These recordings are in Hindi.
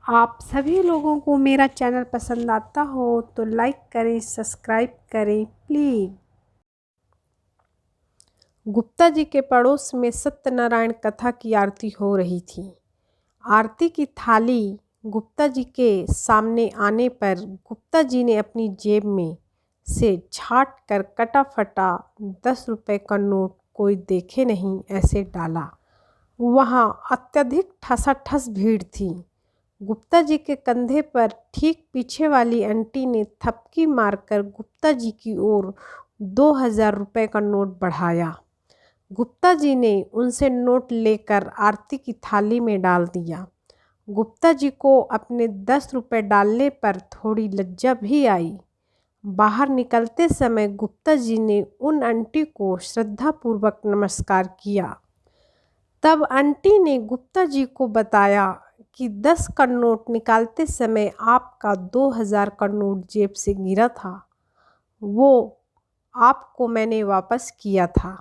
आप सभी लोगों को मेरा चैनल पसंद आता हो तो लाइक करें, सब्सक्राइब करें प्लीज़। गुप्ता जी के पड़ोस में सत्यनारायण कथा की आरती हो रही थी। आरती की थाली गुप्ता जी के सामने आने पर गुप्ता जी ने अपनी जेब में से छाट कर कटा फटा 10 रुपए का नोट कोई देखे नहीं ऐसे डाला। वहाँ अत्यधिक ठसाठस भीड़ थी। गुप्ता जी के कंधे पर ठीक पीछे वाली आंटी ने थपकी मारकर गुप्ता जी की ओर 2000 रुपये का नोट बढ़ाया। गुप्ता जी ने उनसे नोट लेकर आरती की थाली में डाल दिया। गुप्ता जी को अपने 10 रुपये डालने पर थोड़ी लज्जा भी आई। बाहर निकलते समय गुप्ता जी ने उन आंटी को श्रद्धापूर्वक नमस्कार किया। तब आंटी ने गुप्ता जी को बताया कि 10 का नोट निकालते समय आपका 2000 का नोट जेब से गिरा था, वो आपको मैंने वापस किया था।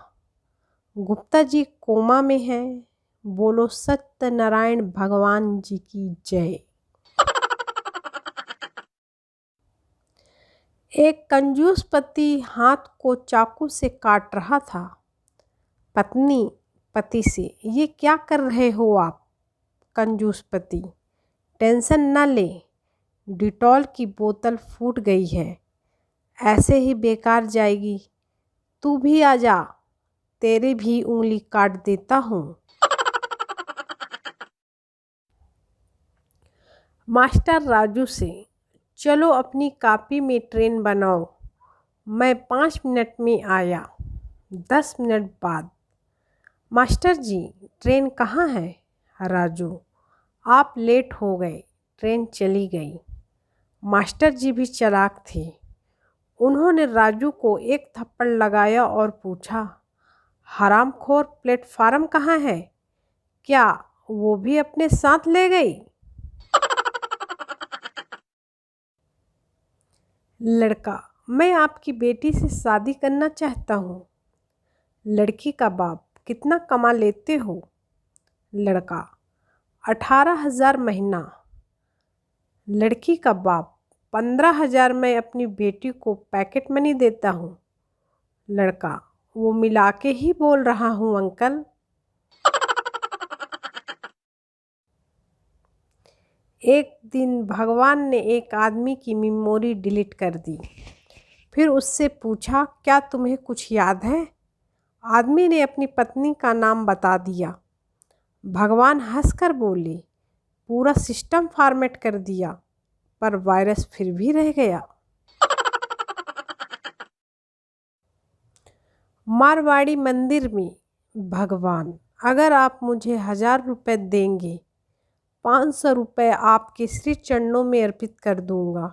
गुप्ता जी कोमा में हैं। बोलो सत्यनारायण भगवान जी की जय। एक कंजूस पति हाथ को चाकू से काट रहा था। पत्नी पति से, ये क्या कर रहे हो आप? कंजूस पति, टेंशन न ले, डिटॉल की बोतल फूट गई है, ऐसे ही बेकार जाएगी। तू भी आ जा, तेरी भी उंगली काट देता हूँ। मास्टर राजू से, चलो अपनी कॉपी में ट्रेन बनाओ, मैं 5 मिनट में आया। 10 मिनट बाद, मास्टर जी ट्रेन कहाँ है? राजू, आप लेट हो गए, ट्रेन चली गई। मास्टर जी भी चालाक थे। उन्होंने राजू को एक थप्पड़ लगाया और पूछा, हरामखोर प्लेटफार्म कहाँ है? क्या वो भी अपने साथ ले गई? लड़का, मैं आपकी बेटी से शादी करना चाहता हूँ। लड़की का बाप, कितना कमा लेते हो? लड़का, 18,000 महीना। लड़की का बाप, 15,000 मैं अपनी बेटी को पैकेट मनी देता हूँ। लड़का, वो मिला के ही बोल रहा हूँ अंकल। एक दिन भगवान ने एक आदमी की मेमोरी डिलीट कर दी। फिर उससे पूछा, क्या तुम्हें कुछ याद है? आदमी ने अपनी पत्नी का नाम बता दिया। भगवान हंसकर बोले, पूरा सिस्टम फॉर्मेट कर दिया, पर वायरस फिर भी रह गया। मारवाड़ी मंदिर में, भगवान, अगर आप मुझे 1000 रुपये देंगे, 500 रुपये आपके श्री चरणों में अर्पित कर दूंगा।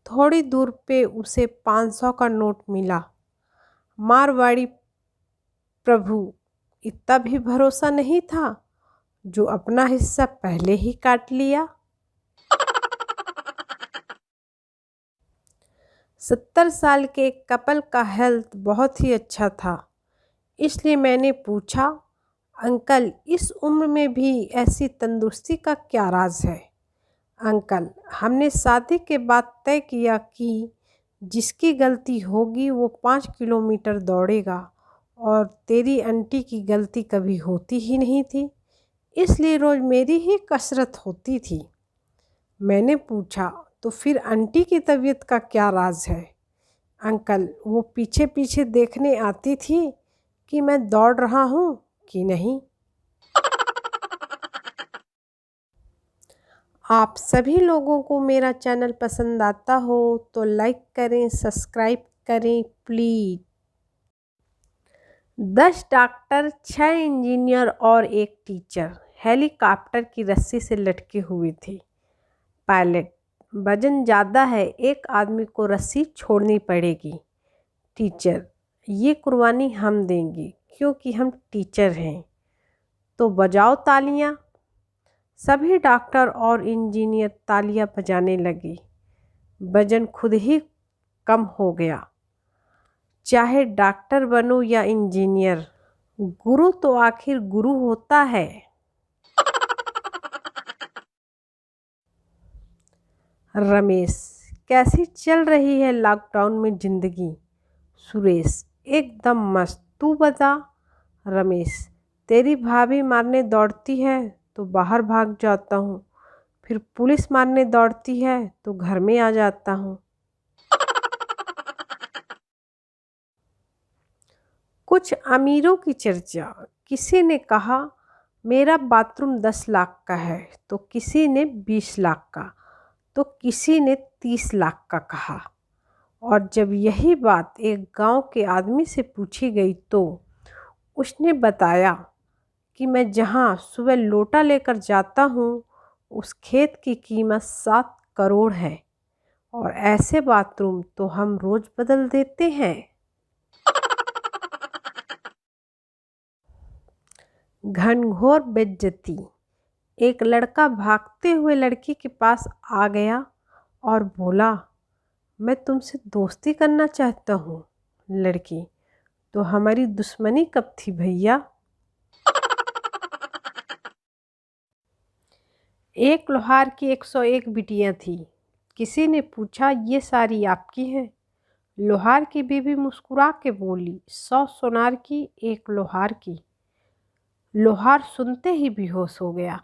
थोड़ी दूर पे उसे 500 का नोट मिला। मारवाड़ी प्रभु, इतना भी भरोसा नहीं था, जो अपना हिस्सा पहले ही काट लिया। 70 साल के एक कपल का हेल्थ बहुत ही अच्छा था, इसलिए मैंने पूछा, अंकल इस उम्र में भी ऐसी तंदुरुस्ती का क्या राज है? अंकल, हमने शादी के बाद तय किया कि जिसकी गलती होगी वो 5 किलोमीटर दौड़ेगा, और तेरी आंटी की गलती कभी होती ही नहीं थी, इसलिए रोज़ मेरी ही कसरत होती थी। मैंने पूछा, तो फिर आंटी की तबीयत का क्या राज है? अंकल, वो पीछे पीछे देखने आती थी कि मैं दौड़ रहा हूँ कि नहीं। आप सभी लोगों को मेरा चैनल पसंद आता हो तो लाइक करें, सब्सक्राइब करें प्लीज़। 10 डॉक्टर, 6 इंजीनियर और एक टीचर हेलीकॉप्टर की रस्सी से लटके हुए थे। पायलट, वजन ज़्यादा है, एक आदमी को रस्सी छोड़नी पड़ेगी। टीचर, ये कुर्बानी हम देंगे क्योंकि हम टीचर हैं। तो बजाओ तालियां। सभी डॉक्टर और इंजीनियर तालियां बजाने लगे। वजन खुद ही कम हो गया। चाहे डॉक्टर बनो या इंजीनियर, गुरु तो आखिर गुरु होता है। रमेश, कैसी चल रही है लॉकडाउन में ज़िंदगी? सुरेश, एकदम मस्त। तू बता? रमेश, तेरी भाभी मारने दौड़ती है तो बाहर भाग जाता हूँ, फिर पुलिस मारने दौड़ती है तो घर में आ जाता हूँ। कुछ अमीरों की चर्चा। किसी ने कहा मेरा बाथरूम 10 लाख का है, तो किसी ने 20 लाख का, तो किसी ने 30 लाख का कहा। और जब यही बात एक गांव के आदमी से पूछी गई तो उसने बताया कि मैं जहां सुबह लोटा लेकर जाता हूं उस खेत की कीमत 7 करोड़ है, और ऐसे बाथरूम तो हम रोज बदल देते हैं। घनघोर बेइज्जती। एक लड़का भागते हुए लड़की के पास आ गया और बोला, मैं तुमसे दोस्ती करना चाहता हूँ। लड़की, तो हमारी दुश्मनी कब थी भैया? एक लोहार की 101 बिटियां थी। किसी ने पूछा ये सारी आपकी हैं? लोहार की बीवी मुस्कुरा के बोली, 100 सोनार की, एक लोहार की। लोहार सुनते ही बेहोश हो गया।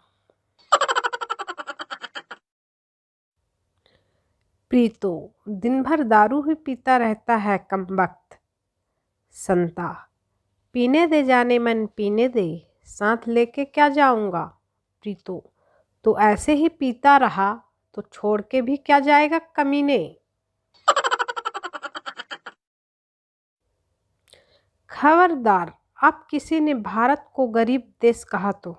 प्रीतो, दिन भर दारू ही पीता रहता है कमबख्त। संता, पीने दे जाने मन पीने दे, साथ लेके क्या जाऊंगा। प्रीतो, तो ऐसे ही पीता रहा तो छोड़ के भी क्या जाएगा कमीने। खबरदार, अब किसी ने भारत को गरीब देश कहा तो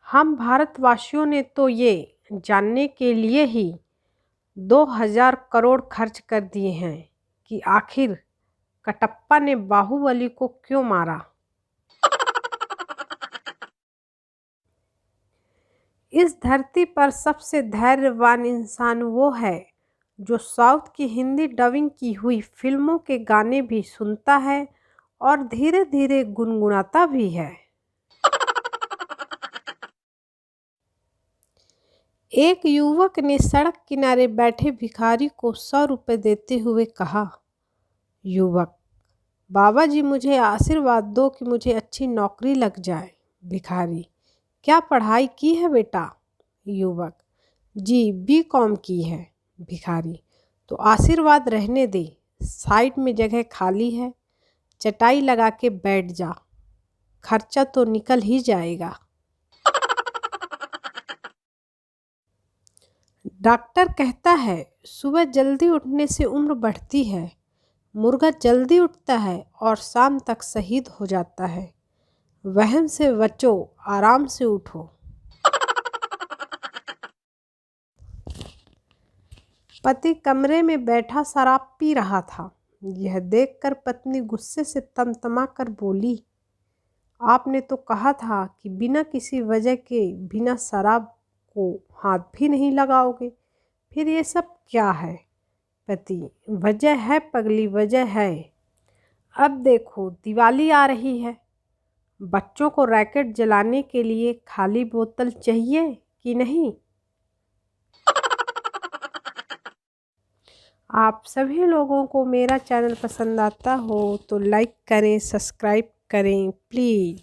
हम भारतवासियों ने तो ये जानने के लिए ही 2000 करोड़ खर्च कर दिए हैं कि आखिर कटप्पा ने बाहुबली को क्यों मारा। इस धरती पर सबसे धैर्यवान इंसान वो है जो साउथ की हिंदी डबिंग की हुई फिल्मों के गाने भी सुनता है और धीरे धीरे गुनगुनाता भी है। एक युवक ने सड़क किनारे बैठे भिखारी को 100 रुपये देते हुए कहा, युवक, बाबा जी मुझे आशीर्वाद दो कि मुझे अच्छी नौकरी लग जाए। भिखारी, क्या पढ़ाई की है बेटा? युवक, जी B.Com की है। भिखारी, तो आशीर्वाद रहने दे, साइड में जगह खाली है, चटाई लगा के बैठ जा, खर्चा तो निकल ही जाएगा। डॉक्टर कहता है सुबह जल्दी उठने से उम्र बढ़ती है, मुर्गा जल्दी उठता है और शाम तक शहीद हो जाता है। वहम से बचो, आराम से उठो। पति कमरे में बैठा शराब पी रहा था। यह देखकर पत्नी गुस्से से तमतमा कर बोली, आपने तो कहा था कि बिना किसी वजह के बिना शराब को हाथ भी नहीं लगाओगे, फिर ये सब क्या है? पति, वजह है पगली, वजह है। अब देखो दिवाली आ रही है, बच्चों को रैकेट जलाने के लिए खाली बोतल चाहिए कि नहीं? आप सभी लोगों को मेरा चैनल पसंद आता हो तो लाइक करें, सब्सक्राइब करें प्लीज़।